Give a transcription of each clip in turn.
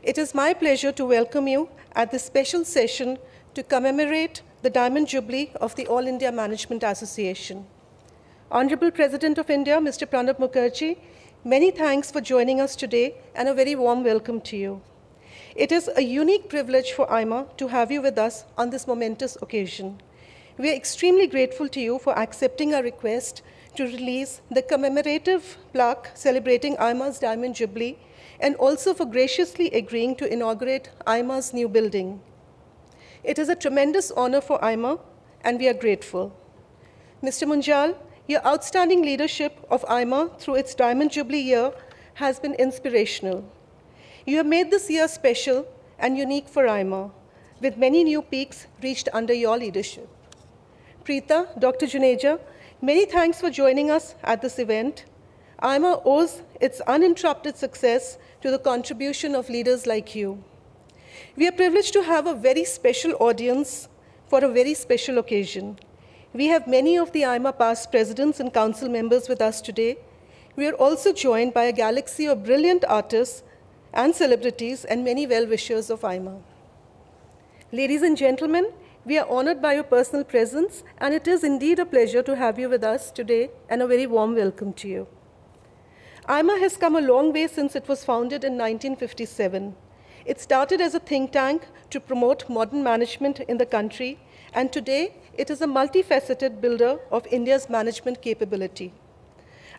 It is my pleasure to welcome you at this special session to commemorate the Diamond Jubilee of the All India Management Association. Honorable President of India, Mr. Pranab Mukherjee, many thanks for joining us today and a very warm welcome to you. It is a unique privilege for IMA to have you with us on this momentous occasion. We are extremely grateful to you for accepting our request to release the commemorative plaque celebrating IMA's Diamond Jubilee and also for graciously agreeing to inaugurate IMA's new building. It is a tremendous honor for IMA, and we are grateful. Mr. Munjal, your outstanding leadership of IMA through its Diamond Jubilee year has been inspirational. You have made this year special and unique for IMA, with many new peaks reached under your leadership. Preeta, Dr. Juneja, many thanks for joining us at this event. IMA owes its uninterrupted success to the contribution of leaders like you. We are privileged to have a very special audience for a very special occasion. We have many of the IMA past presidents and council members with us today. We are also joined by a galaxy of brilliant artists and celebrities and many well-wishers of IMA. Ladies and gentlemen, we are honored by your personal presence, and it is indeed a pleasure to have you with us today, and a very warm welcome to you. IMA has come a long way since it was founded in 1957. It started as a think tank to promote modern management in the country, and today it is a multifaceted builder of India's management capability.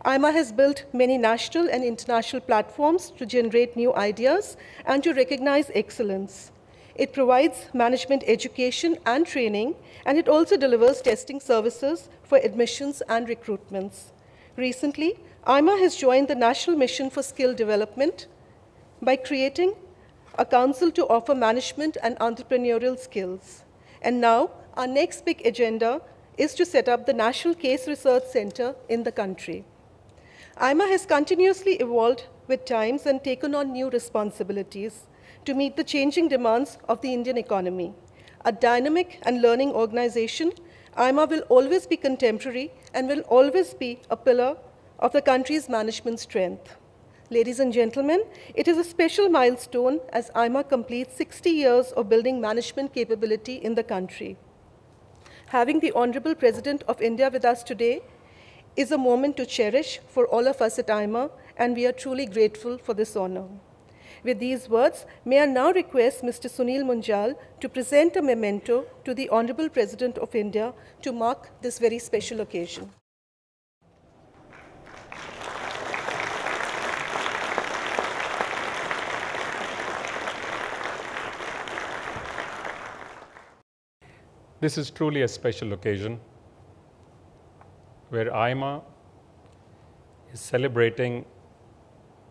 IMA has built many national and international platforms to generate new ideas and to recognize excellence. It provides management education and training, and it also delivers testing services for admissions and recruitments. Recently, IMA has joined the National Mission for Skill Development by creating a council to offer management and entrepreneurial skills. And now, our next big agenda is to set up the National Case Research Center in the country. IMA has continuously evolved with times and taken on new responsibilities to meet the changing demands of the Indian economy. A dynamic and learning organization, IMA will always be contemporary and will always be a pillar of the country's management strength. Ladies and gentlemen, it is a special milestone as IMA completes 60 years of building management capability in the country. Having the Honorable President of India with us today is a moment to cherish for all of us at IMA, and we are truly grateful for this honor. With these words, may I now request Mr. Sunil Munjal to present a memento to the Honorable President of India to mark this very special occasion. This is truly a special occasion where IMA is celebrating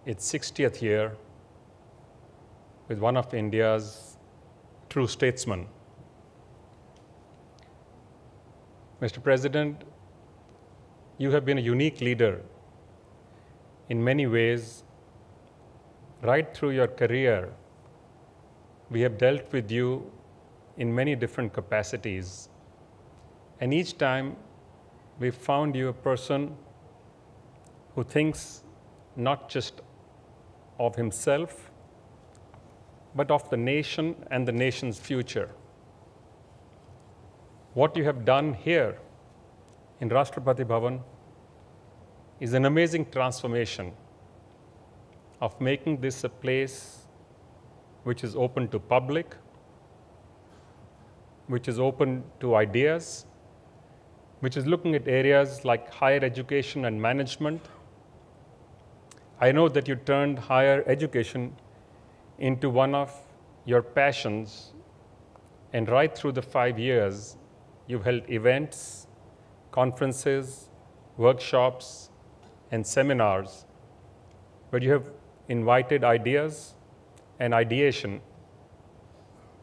its 60th year with one of India's true statesmen. Mr. President, you have been a unique leader in many ways. Right through your career, we have dealt with you in many different capacities. And each time we found you a person who thinks not just of himself, but of the nation and the nation's future. What you have done here in Rashtrapati Bhavan is an amazing transformation of making this a place which is open to public, which is open to ideas, which is looking at areas like higher education and management. I know that you turned higher education into one of your passions, and right through the 5 years, you've held events, conferences, workshops, and seminars where you have invited ideas and ideation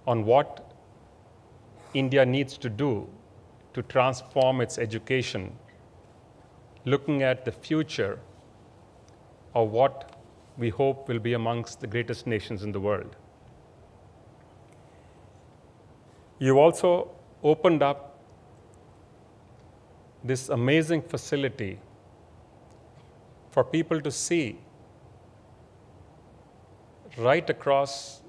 on what India needs to do to transform its education, looking at the future of what we hope will be amongst the greatest nations in the world. You also opened up this amazing facility for people to see right across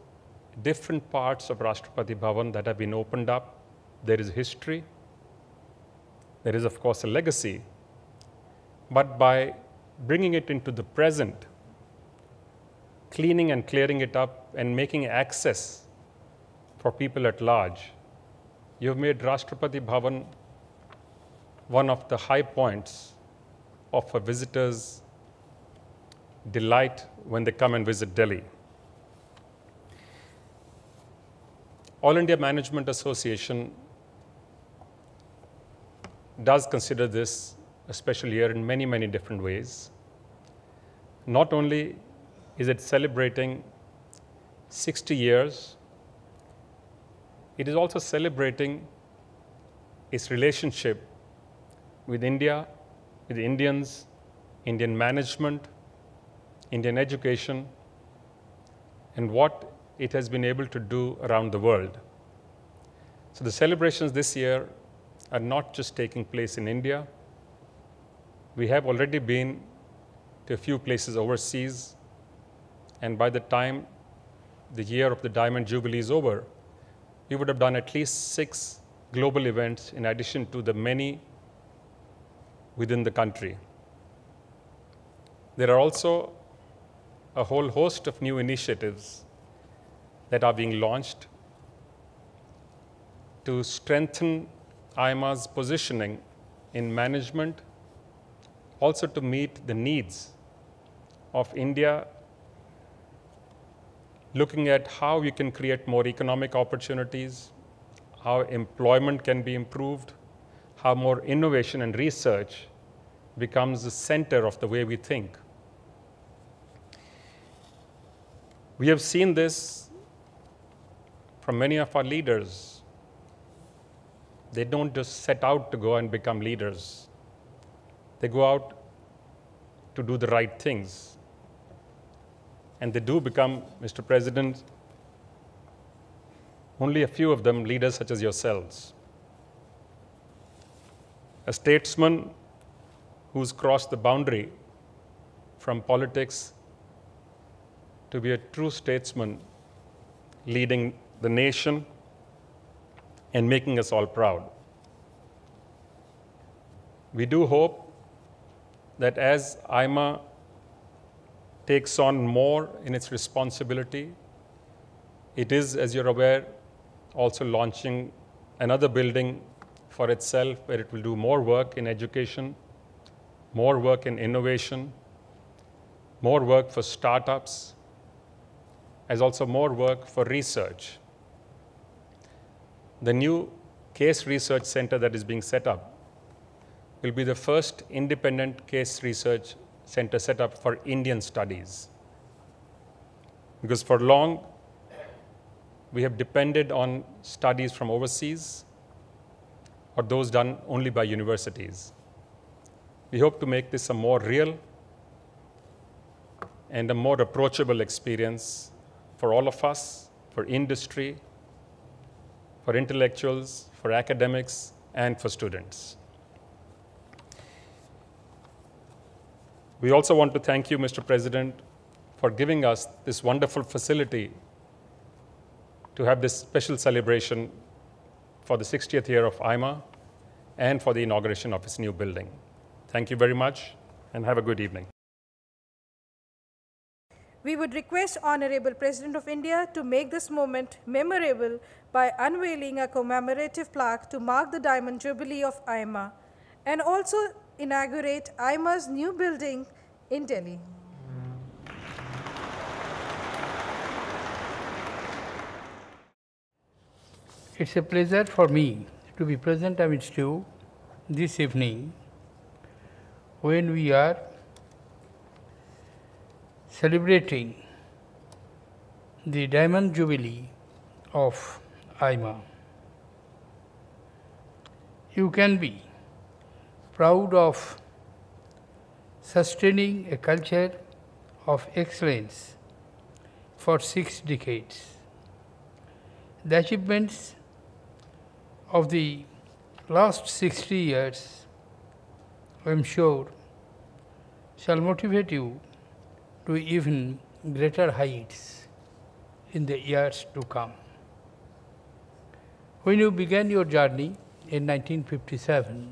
different parts of Rashtrapati Bhavan that have been opened up, there is history. There is, of course, a legacy. But by bringing it into the present, cleaning and clearing it up and making access for people at large, you've made Rashtrapati Bhavan one of the high points of a visitor's delight when they come and visit Delhi. All India Management Association does consider this a special year in many, many different ways. Not only is it celebrating 60 years, it is also celebrating its relationship with India, with Indians, Indian management, Indian education, and what it has been able to do around the world. So the celebrations this year are not just taking place in India. We have already been to a few places overseas, and by the time the year of the Diamond Jubilee is over, we would have done at least 6 global events in addition to the many within the country. There are also a whole host of new initiatives that are being launched to strengthen IMA's positioning in management, also to meet the needs of India, looking at how we can create more economic opportunities, how employment can be improved, how more innovation and research becomes the center of the way we think. We have seen this from many of our leaders. They don't just set out to go and become leaders. They go out to do the right things. And they do become, Mr. President, only a few of them leaders such as yourselves. A statesman who's crossed the boundary from politics to be a true statesman leading the nation and making us all proud. We do hope that as IMA takes on more in its responsibility, it is, as you're aware, also launching another building for itself where it will do more work in education, more work in innovation, more work for startups, as also more work for research. The new Case Research Center that is being set up will be the first independent case research center set up for Indian studies. Because for long, we have depended on studies from overseas or those done only by universities. We hope to make this a more real and a more approachable experience for all of us, for industry, for intellectuals, for academics, and for students. We also want to thank you, Mr. President, for giving us this wonderful facility to have this special celebration for the 60th year of IMA and for the inauguration of its new building. Thank you very much, and have a good evening. We would request Honorable President of India to make this moment memorable by unveiling a commemorative plaque to mark the Diamond Jubilee of IMA and also inaugurate IMA's new building in Delhi. It's a pleasure for me to be present amidst you this evening when we are celebrating the Diamond Jubilee of IMA. You can be proud of sustaining a culture of excellence for 6 decades. The achievements of the last 60 years, I am sure, shall motivate you to even greater heights in the years to come. When you began your journey in 1957,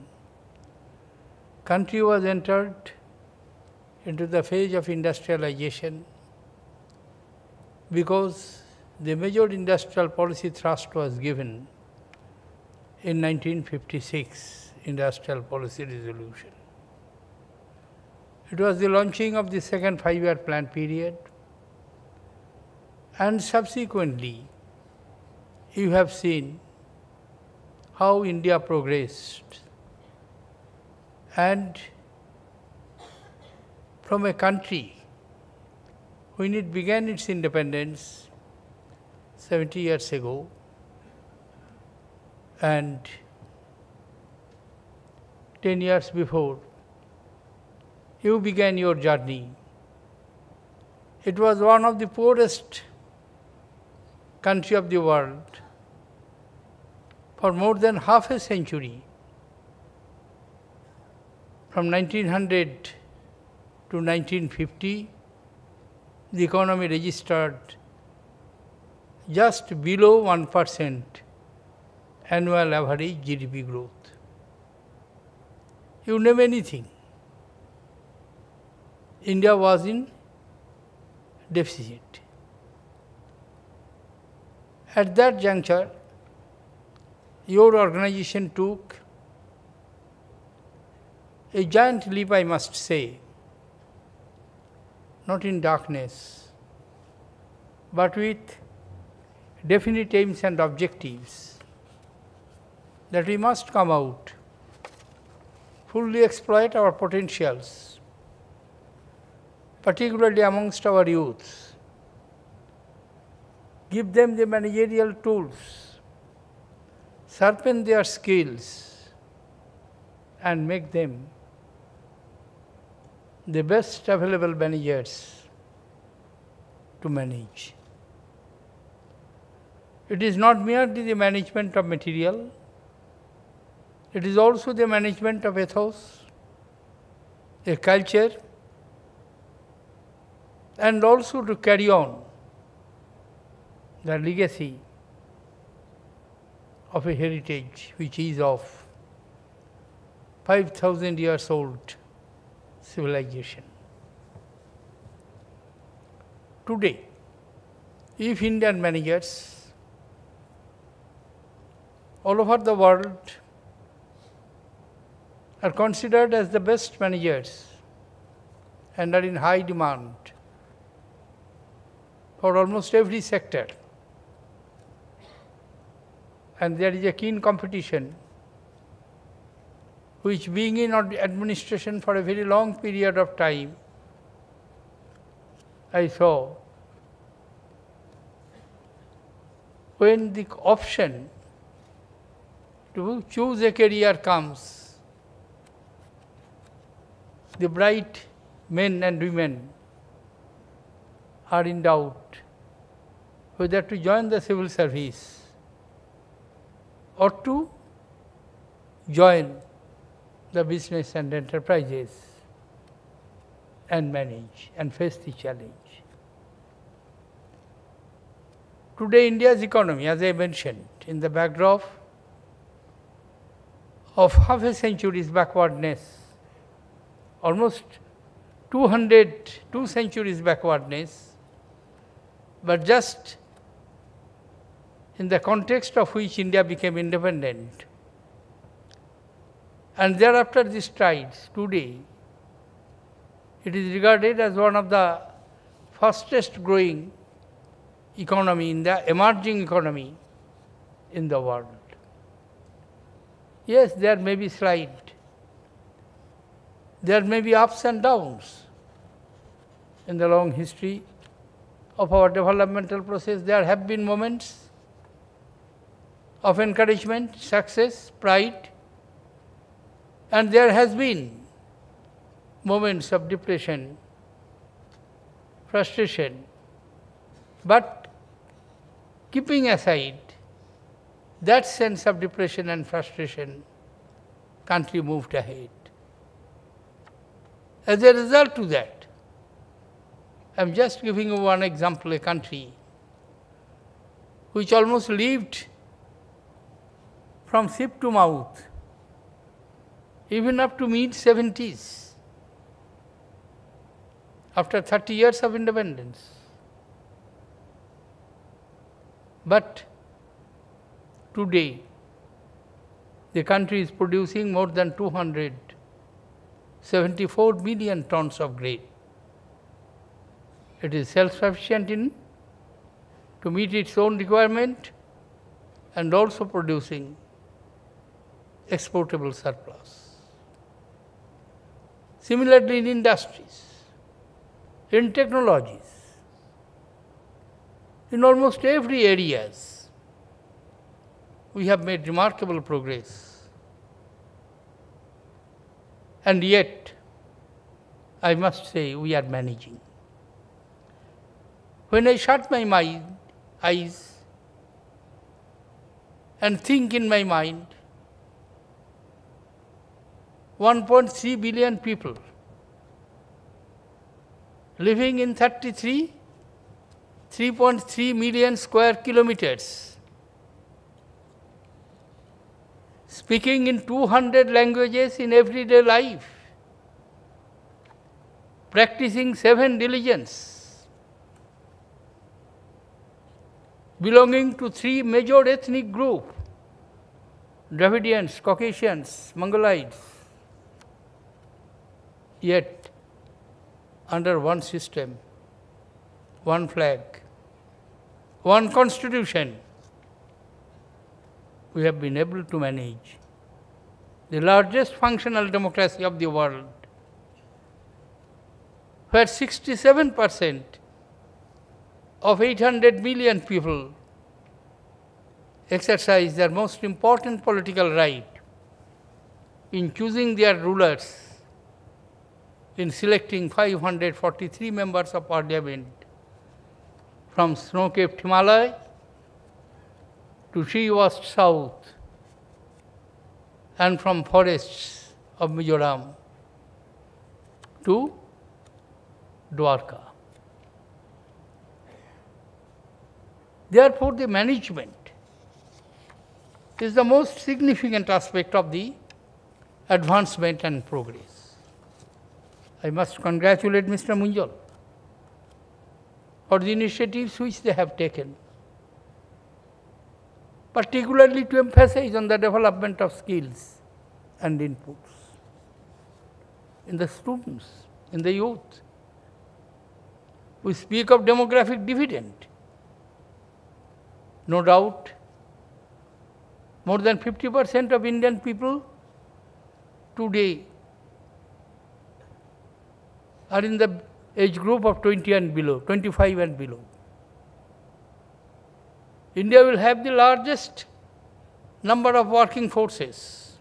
country was entered into the phase of industrialization because the major industrial policy thrust was given in 1956 Industrial Policy Resolution. It was the launching of the second 5-year plan period, and subsequently you have seen how India progressed, and from a country when it began its independence 70 years ago, and 10 years before you began your journey, it was one of the poorest country of the world for more than half a century. From 1900 to 1950, the economy registered just below 1% annual average GDP growth. You name anything, India was in deficit. At that juncture, your organization took a giant leap, I must say, not in darkness, but with definite aims and objectives, that we must come out, fully exploit our potentials, particularly amongst our youths, give them the managerial tools, sharpen their skills, and make them the best available managers to manage. It is not merely the management of material, it is also the management of ethos, a culture, and also to carry on the legacy of a heritage which is of 5,000 years old civilization. Today, if Indian managers all over the world are considered as the best managers and are in high demand for almost every sector, and there is a keen competition, which being in administration for a very long period of time, I saw when the option to choose a career comes, the bright men and women are in doubt whether to join the civil service or to join the business and enterprises and manage and face the challenge. Today, India's economy, as I mentioned, in the backdrop of half a century's backwardness, almost 2 centuries backwardness, but just in the context of which India became independent, and thereafter the strides, today it is regarded as one of the fastest growing economy in the emerging economy in the world. Yes, there may be slight, there may be ups and downs in the long history of our developmental process. There have been moments of encouragement, success, pride, and there has been moments of depression, frustration. But keeping aside that sense of depression and frustration, country moved ahead. As a result to that, I am just giving you one example, a country which almost lived from ship to mouth, even up to mid-70s, after 30 years of independence. But today, the country is producing more than 274 million tons of grain. It is self-sufficient to meet its own requirement and also producing exportable surplus. Similarly, in industries, in technologies, in almost every areas, we have made remarkable progress. And yet, I must say, we are managing. When I shut my eyes and think in my mind, 1.3 billion people living in 3.3 million square kilometers, speaking in 200 languages in everyday life, practicing 7 religions, belonging to 3 major ethnic groups, Dravidians, Caucasians, Mongolites, yet under one system, one flag, one constitution, we have been able to manage the largest functional democracy of the world, where 67% of 800 million people exercise their most important political right in choosing their rulers, in selecting 543 members of parliament from snow-capped Himalaya to tree-washed south and from forests of Mizoram to Dwarka. Therefore, the management is the most significant aspect of the advancement and progress. I must congratulate Mr. Munjal for the initiatives which they have taken, particularly to emphasize on the development of skills and inputs in the students, in the youth. We speak of demographic dividend. No doubt, more than 50% of Indian people today are in the age group of 20 and below, 25 and below. India will have the largest number of working forces,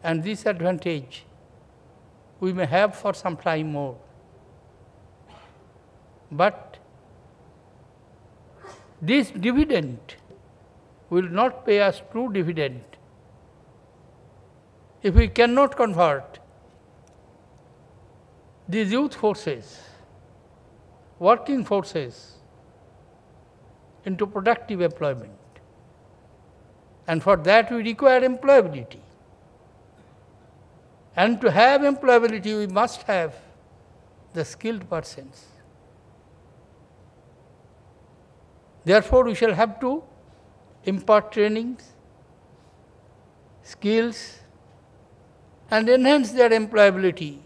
and this advantage we may have for some time more. But this dividend will not pay us true dividend if we cannot convert these youth forces, working forces, into productive employment. And for that we require employability. And to have employability, we must have the skilled persons. Therefore, we shall have to impart trainings, skills, and enhance their employability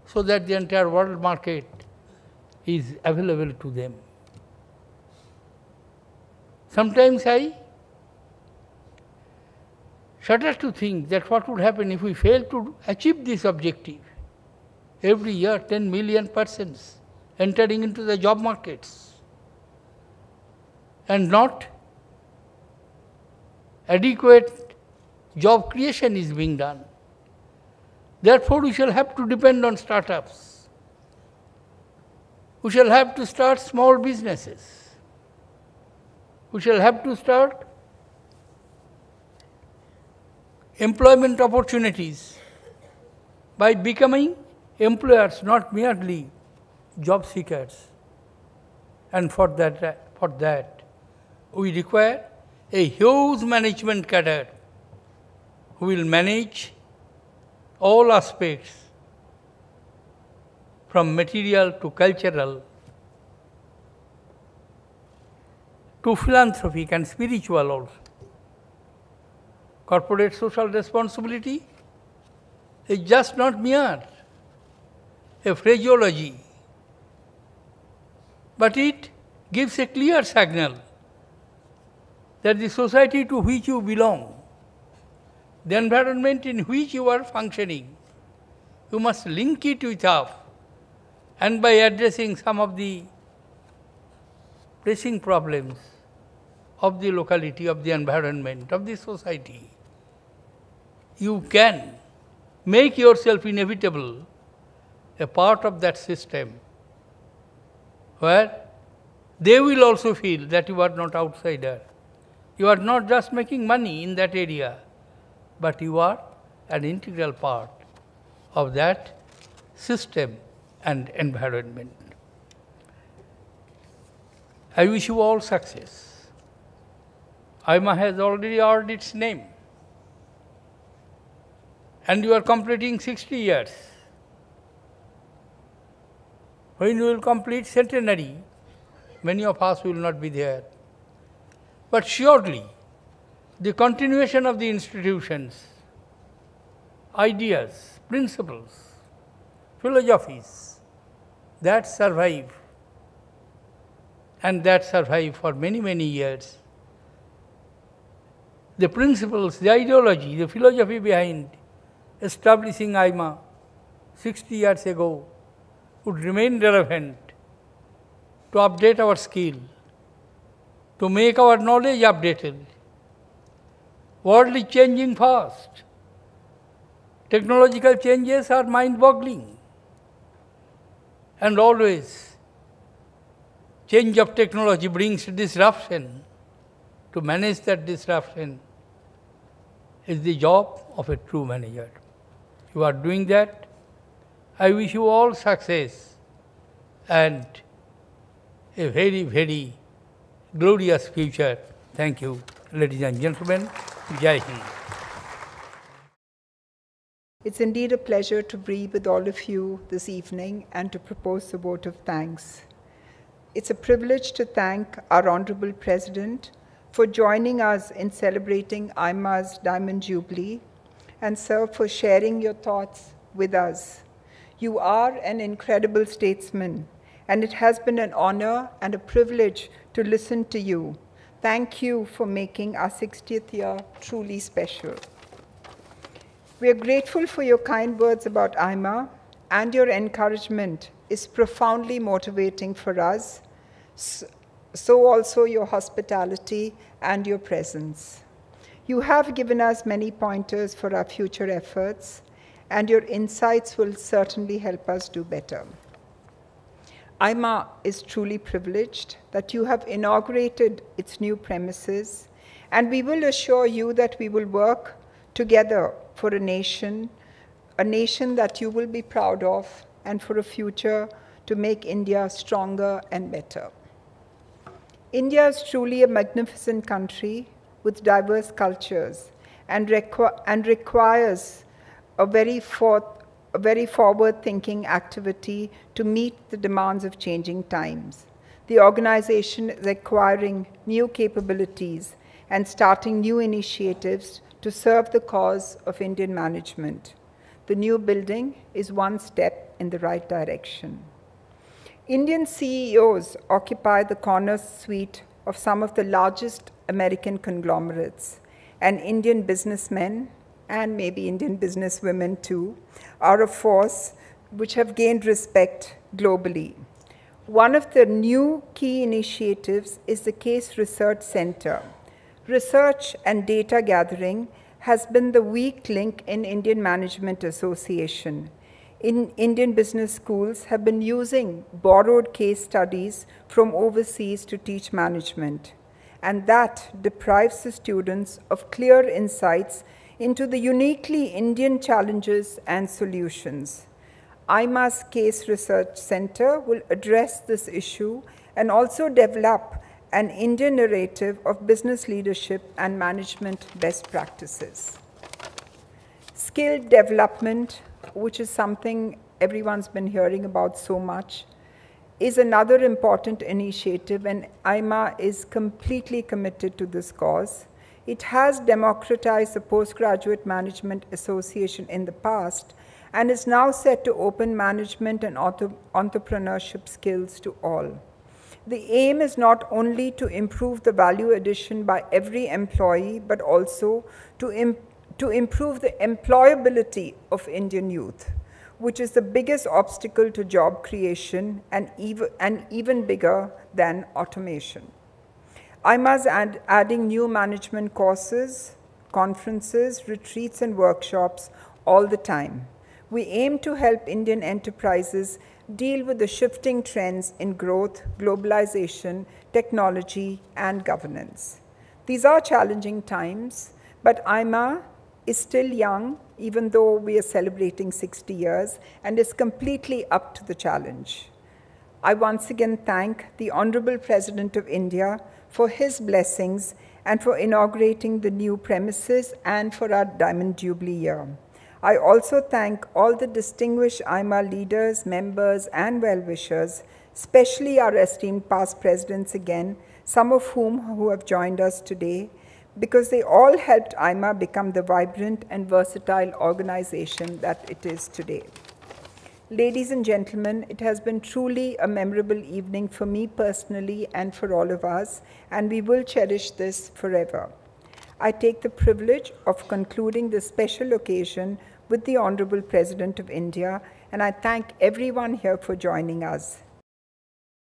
so that the entire world market is available to them. Sometimes I shudder to think that what would happen if we fail to achieve this objective. Every year, 10 million persons entering into the job markets, and not adequate job creation is being done. Therefore, we shall have to depend on startups. We shall have to start small businesses. We shall have to start employment opportunities by becoming employers, not merely job seekers. And for that, we require a huge management cadre who will manage all aspects from material to cultural to philanthropic and spiritual also. Corporate social responsibility is just not mere a phraseology, but it gives a clear signal that the society to which you belong, the environment in which you are functioning, you must link it with up, and by addressing some of the pressing problems of the locality, of the environment, of the society, you can make yourself inevitable a part of that system where they will also feel that you are not outsider. You are not just making money in that area, but you are an integral part of that system and environment. I wish you all success. IMA has already earned its name, and you are completing 60 years. When you will complete centenary, many of us will not be there. But surely, the continuation of the institutions, ideas, principles, philosophies that survive, and that survive for many, many years, the principles, the ideology, the philosophy behind establishing IMA 60 years ago would remain relevant to update our skill, to make our knowledge updated. World is changing fast. Technological changes are mind-boggling. And always, change of technology brings disruption. To manage that disruption is the job of a true manager. You are doing that. I wish you all success and a very, very glorious future. Thank you, ladies and gentlemen. Jai Hind. It's indeed a pleasure to be with all of you this evening and to propose the vote of thanks. It's a privilege to thank our Honorable President for joining us in celebrating IMA's Diamond Jubilee, and sir, for sharing your thoughts with us. You are an incredible statesman, and it has been an honor and a privilege to listen to you. Thank you for making our 60th year truly special. We are grateful for your kind words about IMA, and your encouragement is profoundly motivating for us, so also your hospitality and your presence. You have given us many pointers for our future efforts, and your insights will certainly help us do better. IMA is truly privileged that you have inaugurated its new premises, and we will assure you that we will work together for a nation that you will be proud of, and for a future to make India stronger and better. India is truly a magnificent country with diverse cultures and requires a very forward-thinking activity to meet the demands of changing times. The organization is acquiring new capabilities and starting new initiatives to serve the cause of Indian management. The new building is one step in the right direction. Indian CEOs occupy the corner suite of some of the largest American conglomerates, and Indian businessmen, and maybe Indian businesswomen too, are a force which have gained respect globally. One of the new key initiatives is the Case Research Center. Research and data gathering has been the weak link in Indian Management Association. Indian business schools have been using borrowed case studies from overseas to teach management, and that deprives the students of clear insights into the uniquely Indian challenges and solutions. IMA's Case Research Center will address this issue and also develop an Indian narrative of business leadership and management best practices. Skill development, which is something everyone's been hearing about so much, is another important initiative, and IMA is completely committed to this cause. It has democratized the Postgraduate Management Association in the past and is now set to open management and entrepreneurship skills to all. The aim is not only to improve the value addition by every employee, but also to improve the employability of Indian youth, which is the biggest obstacle to job creation and even bigger than automation. IMA is adding new management courses, conferences, retreats, and workshops all the time. We aim to help Indian enterprises deal with the shifting trends in growth, globalization, technology, and governance. These are challenging times, but IMA is still young, even though we are celebrating 60 years, and is completely up to the challenge. I once again thank the Honorable President of India for his blessings and for inaugurating the new premises and for our Diamond Jubilee year. I also thank all the distinguished IMA leaders, members, and well-wishers, especially our esteemed past presidents again, some of whom have joined us today, because they all helped IMA become the vibrant and versatile organization that it is today. Ladies and gentlemen, it has been truly a memorable evening for me personally and for all of us, and we will cherish this forever. I take the privilege of concluding this special occasion with the Honorable President of India, and I thank everyone here for joining us.